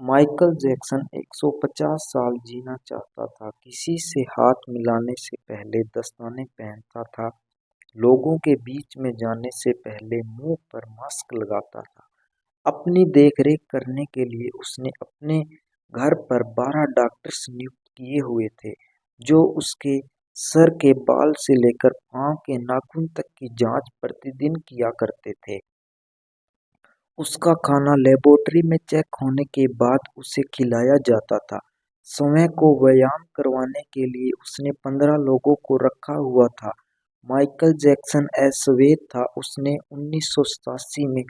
Michael Jackson 150 साल जीना चाहता था। किसी से हाथ मिलाने से पहले दस्ताने पहनता था। लोगों के बीच में जाने से पहले मुंह पर मास्क लगाता था। अपनी देखरेख करने के लिए उसने अपने घर पर 12 डॉक्टर्स नियुक्त किए हुए थे, जो उसके सर के बाल से लेकर पांव के नाखून तक की जांच प्रतिदिन किया करते थे। उसका खाना लेबोरेटरी में चेक होने के बाद उसे खिलाया जाता था। स्वयं को व्यायाम करवाने के लिए उसने 15 लोगों को रखा हुआ था। माइकल जैक्सन अश्वेत था। उसने 1987 में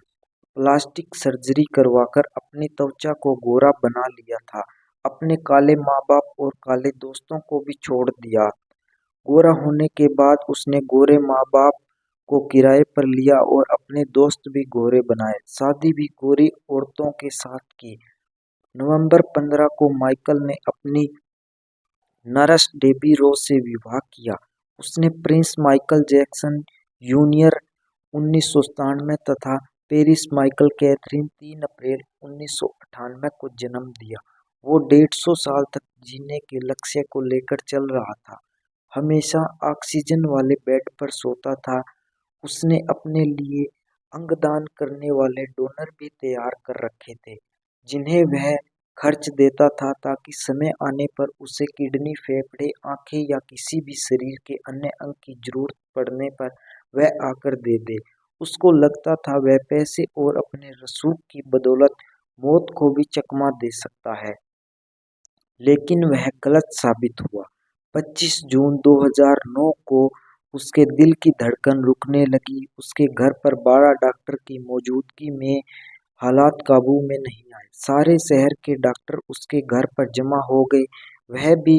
प्लास्टिक सर्जरी करवाकर अपनी त्वचा को गोरा बना लिया था। अपने काले माँ बाप और काले दोस्तों को भी छोड़ दिया। गोरा होने के बाद उसने गोरे माँ बाप को किराए पर लिया और अपने दोस्त भी गोरे बनाए। शादी भी गोरी औरतों के साथ की। नवंबर 15 को माइकल ने अपनी नर्स डेबी रोज से विवाह किया। उसने प्रिंस माइकल जैक्सन जूनियर 1997 तथा पेरिस माइकल कैथरीन 3 अप्रैल 1998 को जन्म दिया। वो 150 साल तक जीने के लक्ष्य को लेकर चल रहा था। हमेशा ऑक्सीजन वाले बेड पर सोता था। उसने अपने लिए अंगदान करने वाले डोनर भी तैयार कर रखे थे, जिन्हें वह खर्च देता था ताकि समय आने पर उसे किडनी, फेफड़े, आंखें या किसी भी शरीर के अन्य अंग की जरूरत पड़ने पर वह आकर दे दे। उसको लगता था वह पैसे और अपने रसूख की बदौलत मौत को भी चकमा दे सकता है, लेकिन वह गलत साबित हुआ। 25 जून 2009 को उसके दिल की धड़कन रुकने लगी। उसके घर पर 12 डॉक्टर की मौजूदगी में हालात काबू में नहीं आए। सारे शहर के डॉक्टर उसके घर पर जमा हो गए। वह भी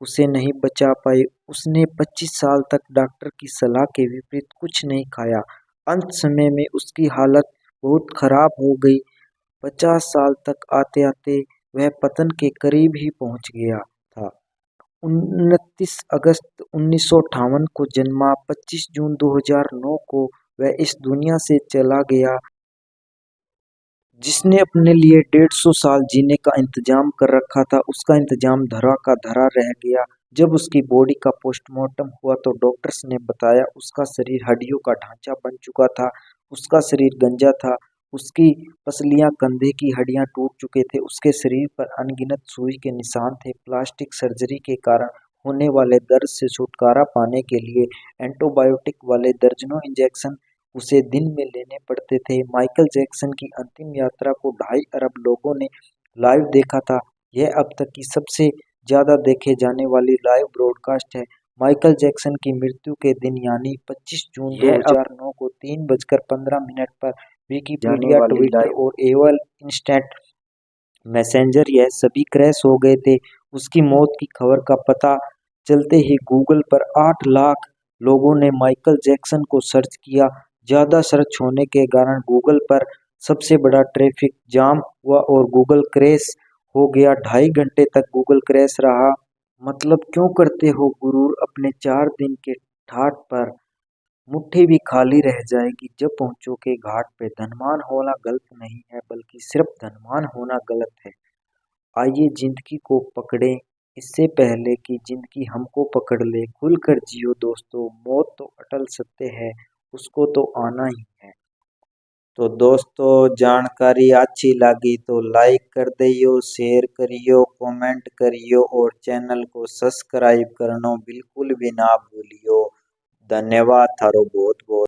उसे नहीं बचा पाए। उसने 25 साल तक डॉक्टर की सलाह के विपरीत कुछ नहीं खाया। अंत समय में उसकी हालत बहुत खराब हो गई। 50 साल तक आते आते वह पतन के करीब ही पहुंच गया था। 29 अगस्त 1958 को जन्मा, 25 जून 2009 को वह इस दुनिया से चला गया। जिसने अपने लिए 150 साल जीने का इंतजाम कर रखा था, उसका इंतजाम धरा का धरा रह गया। जब उसकी बॉडी का पोस्टमार्टम हुआ तो डॉक्टर्स ने बताया उसका शरीर हड्डियों का ढांचा बन चुका था। उसका शरीर गंजा था। उसकी पसलियां, कंधे की हड्डियां टूट चुके थे। उसके शरीर पर अनगिनत सुई के निशान थे। प्लास्टिक सर्जरी के कारण होने वाले दर्द से छुटकारा पाने के लिए एंटीबायोटिक वाले दर्जनों इंजेक्शन उसे दिन में लेने पड़ते थे। माइकल जैक्सन की अंतिम यात्रा को 2.5 अरब लोगों ने लाइव देखा था। यह अब तक की सबसे ज्यादा देखे जाने वाली लाइव ब्रॉडकास्ट है। माइकल जैक्सन की मृत्यु के दिन यानी 25 जून 2009 को 3:15 पर विकिपीडिया, ट्विटर और एओएल इंस्टेंट मैसेंजर यह सभी क्रैश हो गए थे। उसकी मौत की खबर का पता चलते ही गूगल पर 8 लाख लोगों ने माइकल जैक्सन को सर्च किया। ज्यादा सर्च होने के कारण गूगल पर सबसे बड़ा ट्रैफिक जाम हुआ और गूगल क्रैश हो गया। 2.5 घंटे तक गूगल क्रैश रहा। मतलब क्यों करते हो गुरूर अपने 4 दिन के ठाठ पर। मुट्ठी भी खाली रह जाएगी जब पहुंचोगे घाट पे। धनवान होना गलत नहीं है, बल्कि सिर्फ धनवान होना गलत है। आइए जिंदगी को पकड़ें इससे पहले कि जिंदगी हमको पकड़ ले। खुल कर जियो दोस्तों, मौत तो अटल सत्य है, उसको तो आना ही है। तो दोस्तों, जानकारी अच्छी लगी तो लाइक कर दियो, शेयर करियो, कमेंट करियो और चैनल को सब्सक्राइब करना बिल्कुल भी ना भूलियो। धन्यवाद थारो बहुत बहुत।